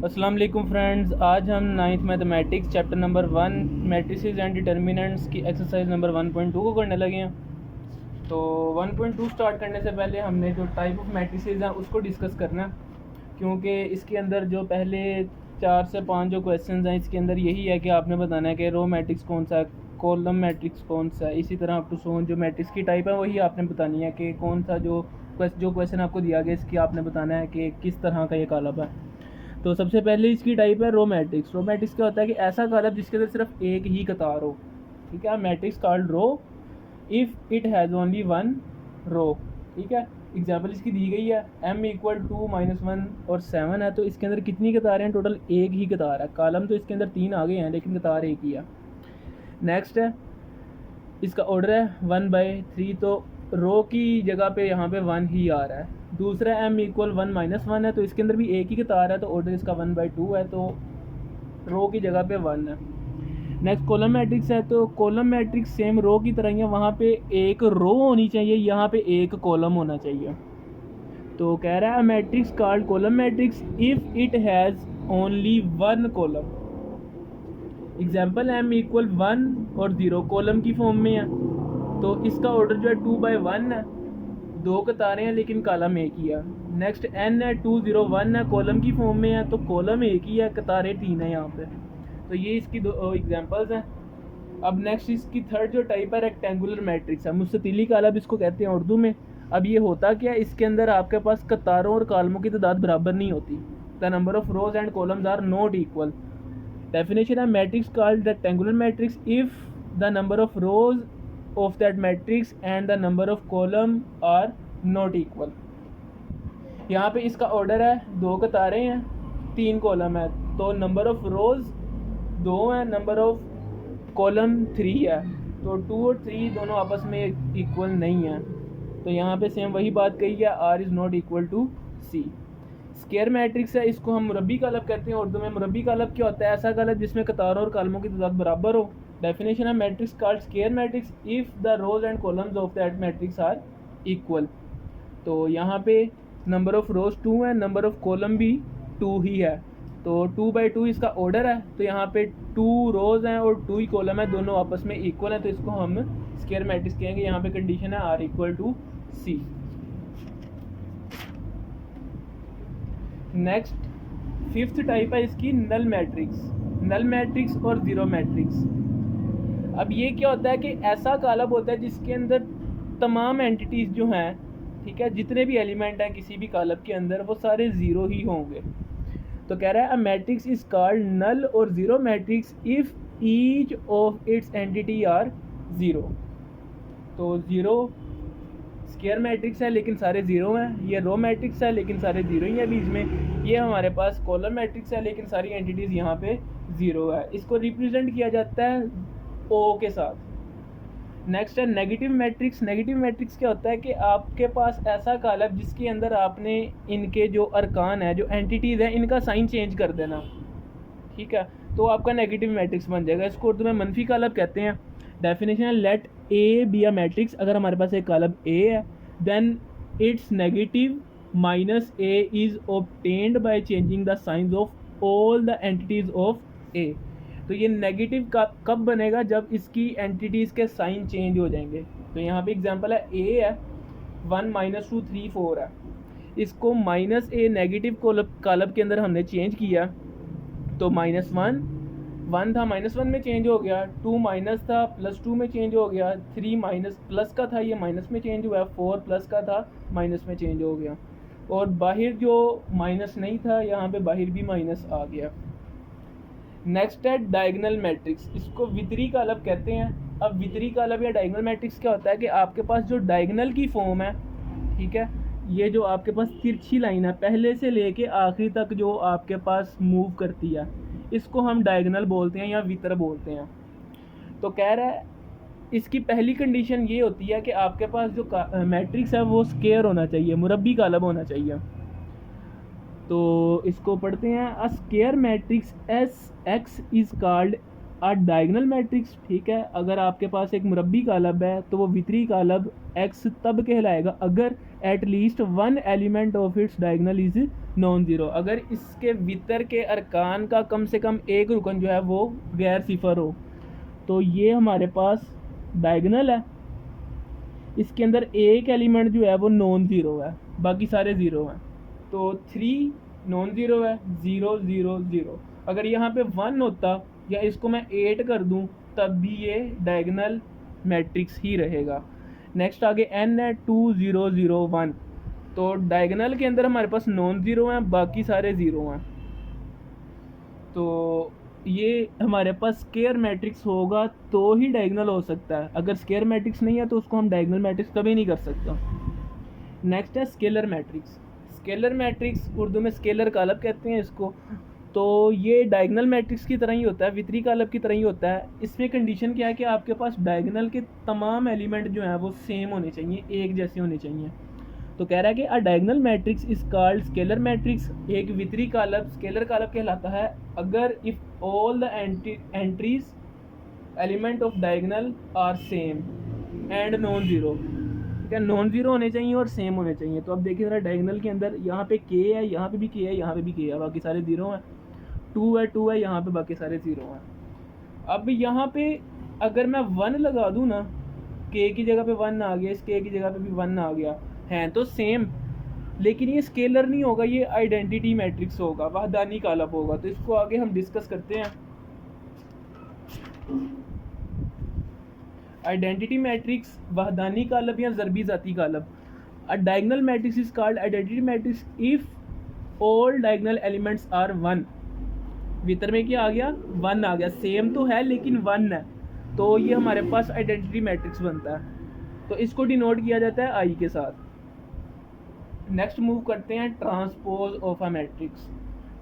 अस्सलाम वालेकुम फ्रेंड्स, आज हम ninth mathematics chapter number 1 matrices and determinants की एक्सरसाइज नंबर 1.2 को करने लगे हैं। तो 1.2 स्टार्ट करने से पहले हमने जो टाइप ऑफ मैट्रिसेस हैं उसको डिस्कस करना है, क्योंकि इसके अंदर जो पहले 4 से 5 जो क्वेश्चंस हैं इसके अंदर यही है कि आपने बताना है कि रो मैट्रिक्स कौन सा है, कॉलम मैट्रिक्स कौन सा है, इसी तरह अप टू सोन जो मैट्रिक्स की टाइप है वही आपने बतानी है कि कौन सा जो क्वेश्चन आपको दिया गया इसकी आपने बताना है कि किस तरह का ये कॉलम है। तो सबसे पहले इसकी टाइप है रो मैट्रिक्स। रो मैट्रिक्स क्या होता है कि ऐसा कॉलम जिसके अंदर सिर्फ एक ही कतार हो। ठीक है, matrix called row if it has only one row. ठीक है, एग्जाम्पल इसकी दी गई है m इक्वल 2 -1 और 7 है, तो इसके अंदर कितनी कतारें हैं? टोटल एक ही कतार है। कॉलम तो इसके अंदर 3 आ गए हैं लेकिन कतार एक ही है। नेक्स्ट है इसका ऑर्डर है 1/3, तो रो की जगह पे यहाँ पे 1 ही आ रहा है। दूसरा m इक्वल 1 - 1 है, तो इसके अंदर भी एक ही कतार है, तो ऑर्डर इसका 1/2 है, तो रो की जगह पे 1 है। नेक्स्ट कॉलम मैट्रिक्स है, तो कॉलम मैट्रिक्स सेम रो की तरह ही है, वहाँ पे एक रो होनी चाहिए, यहाँ पे एक कॉलम होना चाहिए। तो कह रहा है matrix called column matrix if it has only one column. Example m equal 1 और 0 कॉलम की फॉर्म में है, तो इसका ऑर्डर जो है 2/1 है, 2 कतारें हैं लेकिन कॉलम एक ही है। नेक्स्ट n है 2 0 1 है, कॉलम की फॉर्म में है, तो कॉलम एक ही है, कतारें 3 है यहाँ पे। तो ये इसकी दो एग्जांपल्स हैं। अब नेक्स्ट इसकी थर्ड जो टाइप है रेक्टेंगुलर मैट्रिक्स है, मुस्ततिली कॉलम इसको कहते हैं उर्दू में। अब ये होता क्या है, इसके अंदर आपके पास कतारों और कॉलमों की तादाद बराबर नहीं होती। The number of rows and columns are not equal. Definition of matrix called rectangular matrix if the number of rows of that matrix and the number of column are not equal। यहाँ पे इसका order है 2 कतारें हैं 3 column है, तो number of रोज 2 है, number of column 3 है, तो 2 और 3 दोनों आपस में इक्वल नहीं है। तो यहाँ पे सेम वही बात कही है, R is not equal to C। Square matrix है, इसको हम मुरब्बी कॉलम कहते हैं उर्दू में। मुरब्बी कॉलम क्या होता है? ऐसा कॉलम जिसमें कतारों और कॉलमों की तादाद बराबर हो। Definition of matrix called square matrix if the rows and columns of that matrix are equal. तो यहाँ पे नंबर ऑफ रोज 2 है, नंबर ऑफ कॉलम भी 2 ही है, तो 2/2 इसका ऑर्डर है। तो यहाँ पे 2 रोज हैं और 2 ही कॉलम है, दोनों आपस में इक्वल है, तो इसको हम स्क्वायर मैट्रिक्स कहेंगे। यहाँ पे कंडीशन है R equal to C। Next fifth type है इसकी नल मैट्रिक्स। नल मैट्रिक्स और ज़ीरो मैट्रिक्स। अब ये क्या होता है कि ऐसा कॉलम होता है जिसके अंदर तमाम एंटिटीज़ जो हैं, ठीक है, जितने भी एलिमेंट हैं किसी भी कॉलम के अंदर वो सारे ज़ीरो ही होंगे। तो कह रहा है a matrix is called null और zero matrix if each of its entity are zero. तो ज़ीरो स्क्वायर मैट्रिक्स है लेकिन सारे ज़ीरो हैं, ये रो मैट्रिक्स है लेकिन सारे ज़ीरो ही हैं बीच में। ये हमारे पास कॉलम मैट्रिक्स है लेकिन सारी एंटिटीज़ यहाँ पे ज़ीरो है। इसको रिप्रेजेंट किया जाता है ओ के साथ। नेक्स्ट है नेगेटिव मैट्रिक्स। नेगेटिव मैट्रिक्स क्या होता है कि आपके पास ऐसा कॉलम जिसके अंदर आपने इनके जो अरकान है, जो एंटिटीज़ हैं, इनका साइन चेंज कर देना। ठीक है, तो आपका नेगेटिव मैट्रिक्स बन जाएगा। इसको उर्दू में मनफी कॉलम कहते हैं। डेफिनेशन है let A be a matrix. अगर हमारे पास एक कॉलम ए है then it's negative minus A is obtained by changing the signs of all the entities of A. तो ये नेगेटिव कब बनेगा? जब इसकी एंटिटीज़ के साइन चेंज हो जाएंगे। तो यहाँ पे एग्जांपल है ए है 1 - 2 3 4 है, इसको माइनस ए नेगेटिव कॉलम के अंदर हमने चेंज किया, तो -1 1 था -1 में चेंज हो गया, 2 माइनस था +2 में चेंज हो गया, 3 माइनस प्लस का था ये माइनस में चेंज हुआ, 4 प्लस का था माइनस में चेंज हो गया, और बाहर जो माइनस नहीं था यहाँ पे बाहर भी माइनस आ गया। नेक्स्ट है डायगोनल मैट्रिक्स। इसको वितरी कॉलम कहते हैं। अब वितरी कॉलम या डायगोनल मैट्रिक्स क्या होता है कि आपके पास जो डायगोनल की फॉर्म है, ठीक है, ये जो आपके पास तिरछी लाइन है पहले से लेके आखिरी तक जो आपके पास मूव करती है, इसको हम डायगोनल बोलते हैं या वितर बोलते हैं। तो कह रहा है इसकी पहली कंडीशन ये होती है कि आपके पास जो मैट्रिक्स है वो स्क्वायर होना चाहिए, मुरब्बी कॉलम होना चाहिए। तो इसको पढ़ते हैं। A square matrix S x is called diagonal matrix, ठीक है, अगर आपके पास एक मुरब्बी कालब है तो वो वितरी कालब एक्स तब कहलाएगा अगर at least one element of its diagonal is non zero, अगर इसके वितर के अरकान का कम से कम एक रुकन जो है वो गैर सिफर हो। तो ये हमारे पास डायगनल है, इसके अंदर एक एलिमेंट जो है वो नॉन ज़ीरो है, बाकी सारे ज़ीरो हैं। तो 3 नॉन ज़ीरो है, 0 0 0। अगर यहाँ पे 1 होता या इसको मैं 8 कर दूँ तब भी ये डायगनल मैट्रिक्स ही रहेगा। नेक्स्ट आगे n है 2 0 0 1। तो डायगनल के अंदर हमारे पास नॉन ज़ीरो हैं, बाकी सारे ज़ीरो हैं। तो ये हमारे पास स्केयर मैट्रिक्स होगा तो ही डायगनल हो सकता है, अगर स्केयर मैट्रिक्स नहीं है तो उसको हम डायगनल मैट्रिक्स कभी नहीं कर सकता। नेक्स्ट है scalar matrix. Scalar matrix Urdu में स्केलर कालब कहते हैं इसको। तो ये डायगनल मैट्रिक्स की तरह ही होता है, वितरी कालब की तरह ही होता है। इसमें कंडीशन क्या है कि आपके पास डायगनल के तमाम एलिमेंट जो हैं वो सेम होने चाहिए, एक जैसे होने चाहिए। तो कह रहा है कि a diagonal matrix is called scalar matrix. एक वितरी कालब स्केलर कालब कहलाता है अगर if all the entries element of diagonal are same and non zero, ठीक है, नॉन ज़ीरो होने चाहिए और सेम होने चाहिए। तो अब देखिए ज़रा डायगनल के अंदर यहाँ पे के है, यहाँ पे भी के है, यहाँ पे भी के है, बाकी सारे ज़ीरो हैं। 2 है यहाँ पे, बाकी सारे ज़ीरो हैं। अब यहाँ पे अगर मैं 1 लगा दूँ ना, के की जगह पे 1 आ गया, इस के की जगह पे भी 1 आ गया, हैं तो सेम, लेकिन ये स्केलर नहीं होगा, ये आइडेंटिटी मैट्रिक्स होगा, वहदानी कालब होगा। तो इसको आगे हम डिस्कस करते हैं। आइडेंटिटी मैट्रिक्स, वहदानी कालब या ज़रबी ज़ाती कालब। A diagonal matrix is called identity matrix if all diagonal elements are 1। वितर में क्या आ गया, 1 आ गया, सेम तो है लेकिन 1 है, तो ये हमारे पास आइडेंटिटी मैट्रिक्स बनता है। तो इसको डिनोट किया जाता है आई के साथ। नेक्स्ट मूव करते हैं transpose of a matrix.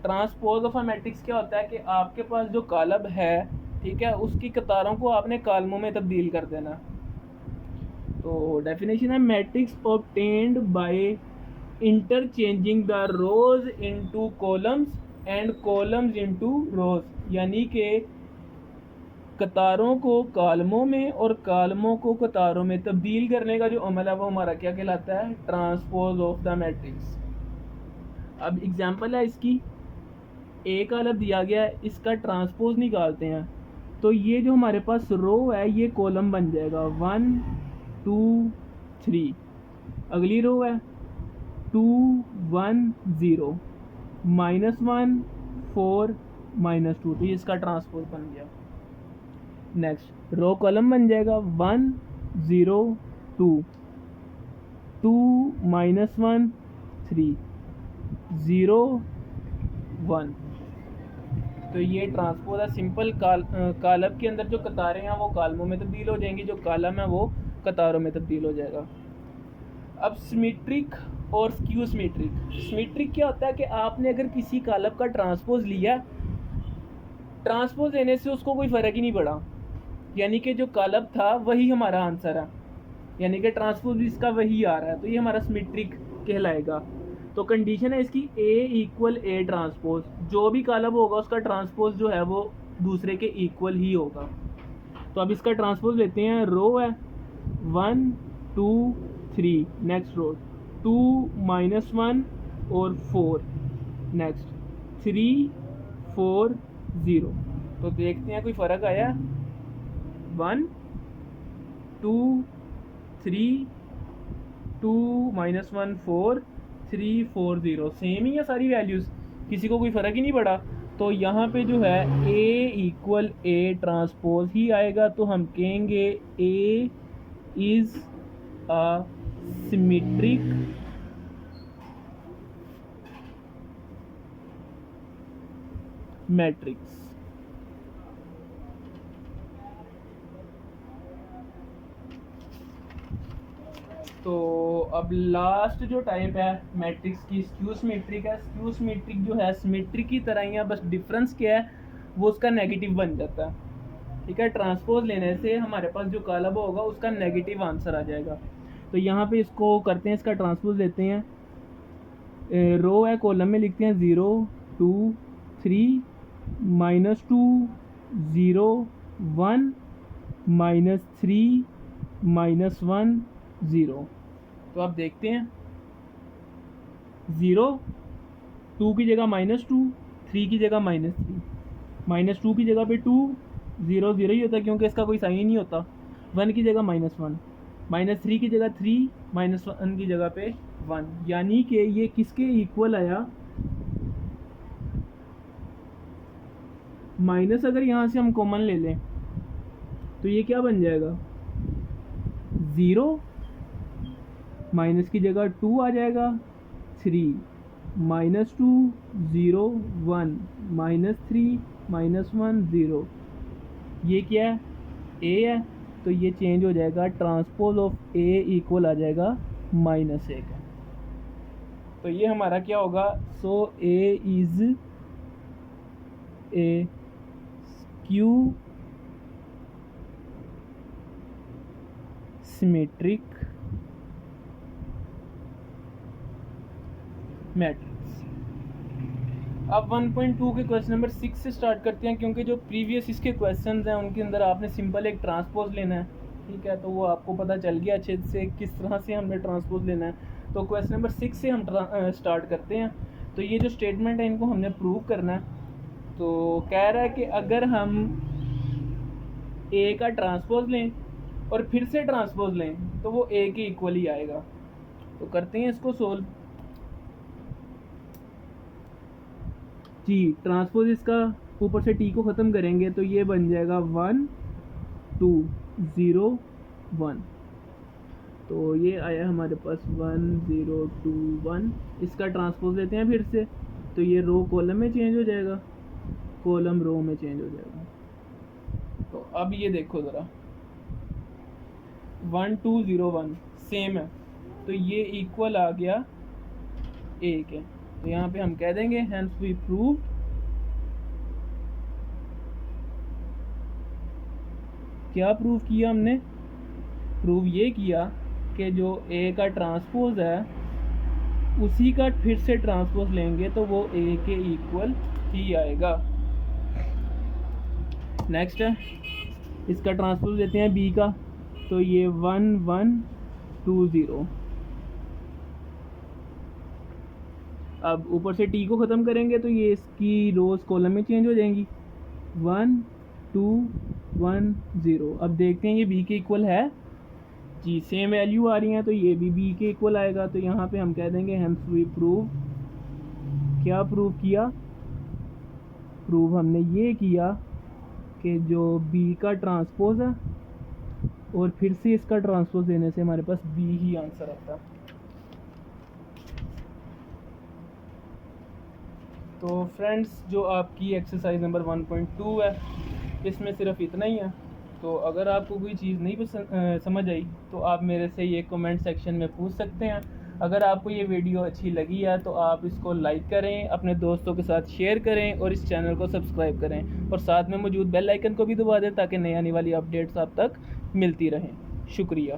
Transpose of a matrix क्या होता है कि आपके पास जो कालब है, ठीक है, उसकी कतारों को आपने कालमों में तब्दील कर देना। तो डेफिनेशन है matrix obtained by interchanging the rose into columns and columns into रोज, यानी कि कतारों को कालमों में और कालमों को कतारों में तब्दील करने का जो अमल है वो हमारा क्या कहलाता है, ट्रांसपोज ऑफ द मैट्रिक्स। अब एग्जांपल है इसकी, ए कालब दिया गया है, इसका ट्रांसपोज निकालते हैं। तो ये जो हमारे पास रो है ये कॉलम बन जाएगा 1 2 3। अगली रो है 2 1 0 -1 4 -2, तो ये इसका ट्रांसपोज बन गया। नेक्स्ट रो कॉलम बन जाएगा 1 0 2 2 -1 3 0 1। तो ये ट्रांसपोज है। सिंपल कालब के अंदर जो कतारें हैं वो कालमों में तब्दील हो जाएंगी, जो कालम है वो कतारों में तब्दील हो जाएगा। अब सिमेट्रिक और स्क्यू सिमेट्रिक। सिमेट्रिक क्या होता है कि आपने अगर किसी कालब का ट्रांसपोज लिया, ट्रांसपोज लेने से उसको कोई फ़र्क ही नहीं पड़ा, यानी कि जो कालब था वही हमारा आंसर है, यानी कि ट्रांसपोज भी इसका वही आ रहा है, तो ये हमारा सिमेट्रिक कहलाएगा। तो कंडीशन है इसकी A = A ट्रांसपोज, जो भी कालब होगा उसका ट्रांसपोज जो है वो दूसरे के इक्वल ही होगा। तो अब इसका ट्रांसपोज लेते हैं। रो है 1 2 3, नेक्स्ट रो 2 -1 और 4, नेक्स्ट 3 4 0। तो देखते हैं कोई फ़र्क आया, 1 2 3 2 -1 4 3 4 0, सेम ही है सारी वैल्यूज़, किसी को कोई फ़र्क ही नहीं पड़ा। तो यहाँ पे जो है A = A ट्रांसपोज ही आएगा। तो हम कहेंगे A is a symmetric matrix. तो अब लास्ट जो टाइप है मैट्रिक्स की स्क्यू सिमेट्रिक है। स्क्यू सिमेट्रिक जो है सिमेट्रिक की तरह ही है, बस डिफरेंस क्या है, वो उसका नेगेटिव बन जाता है, ठीक है। ट्रांसपोज लेने से हमारे पास जो कालब होगा उसका नेगेटिव आंसर आ जाएगा। तो यहाँ पे इसको करते हैं, इसका ट्रांसपोज लेते हैं। रो है, कॉलम में लिखते हैं 0 2 3 -2 0 1 -3 -1 0। तो आप देखते हैं 0 2 की जगह -2, 3 की जगह -3, -2 की जगह पे 2, 0 0 ही होता है क्योंकि इसका कोई साइन ही नहीं होता। 1 की जगह -1, -3 की जगह 3, -1 की जगह पे 1, यानी कि ये किसके इक्वल आया। माइनस अगर यहाँ से हम कॉमन ले लें तो ये क्या बन जाएगा, 0 माइनस की जगह 2 आ जाएगा, 3 -2 0 1 -3 -1 0। ये क्या है, a है, तो ये चेंज हो जाएगा, ट्रांसपोज ऑफ a इक्वल आ जाएगा -1 का। तो ये हमारा क्या होगा, सो a is A skew symmetric matrix. अब 1.2 के क्वेश्चन नंबर 6 से स्टार्ट करते हैं, क्योंकि जो प्रीवियस इसके क्वेश्चंस हैं उनके अंदर आपने सिंपल एक ट्रांसपोज लेना है, ठीक है, तो वो आपको पता चल गया अच्छे से किस तरह से हमने ट्रांसपोज लेना है। तो क्वेश्चन नंबर 6 से हम स्टार्ट करते हैं। तो ये जो स्टेटमेंट है इनको हमने प्रूव करना है। तो कह रहा है कि अगर हम ए का ट्रांसपोज लें और फिर से ट्रांसपोज लें तो वो ए के इक्वल ही आएगा। तो करते हैं इसको सोल्व। जी ट्रांसपोज इसका ऊपर से टी को ख़त्म करेंगे तो ये बन जाएगा 1 2 0 1। तो ये आया हमारे पास 1 0 2 1। इसका ट्रांसपोज लेते हैं फिर से, तो ये रो कॉलम में चेंज हो जाएगा, कॉलम रो में चेंज हो जाएगा। तो अब ये देखो ज़रा 1 2 0 1 सेम है, तो ये इक्वल आ गया ए के। तो यहाँ पे हम कह देंगे हेंस वी प्रूव क्या प्रूव किया हमने, प्रूव ये किया कि जो ए का ट्रांसपोज है उसी का फिर से ट्रांसपोज लेंगे तो वो ए के इक्वल ही आएगा। नेक्स्ट है इसका ट्रांसपोज लेते हैं बी का, तो ये 1 1 2 0। अब ऊपर से टी को ख़त्म करेंगे तो ये इसकी रोज कॉलम में चेंज हो जाएंगी, 1 2 1 0। अब देखते हैं ये बी के इक्वल है जी, सेम वैल्यू आ रही हैं, तो ये भी बी के इक्वल आएगा। तो यहाँ पे हम कह देंगे हेंस वी प्रूव क्या प्रूव किया, प्रूव हमने ये किया कि जो बी का ट्रांसपोज है और फिर से इसका ट्रांसपोज देने से हमारे पास बी ही आंसर आता है। तो फ्रेंड्स जो आपकी एक्सरसाइज नंबर 1.2 है इसमें सिर्फ इतना ही है। तो अगर आपको कोई चीज़ नहीं समझ आई तो आप मेरे से ये कमेंट सेक्शन में पूछ सकते हैं। अगर आपको ये वीडियो अच्छी लगी है तो आप इसको लाइक करें, अपने दोस्तों के साथ शेयर करें और इस चैनल को सब्सक्राइब करें और साथ में मौजूद बेल आइकन को भी दबा दें ताकि नई आने वाली अपडेट्स आप तक मिलती रहें। शुक्रिया।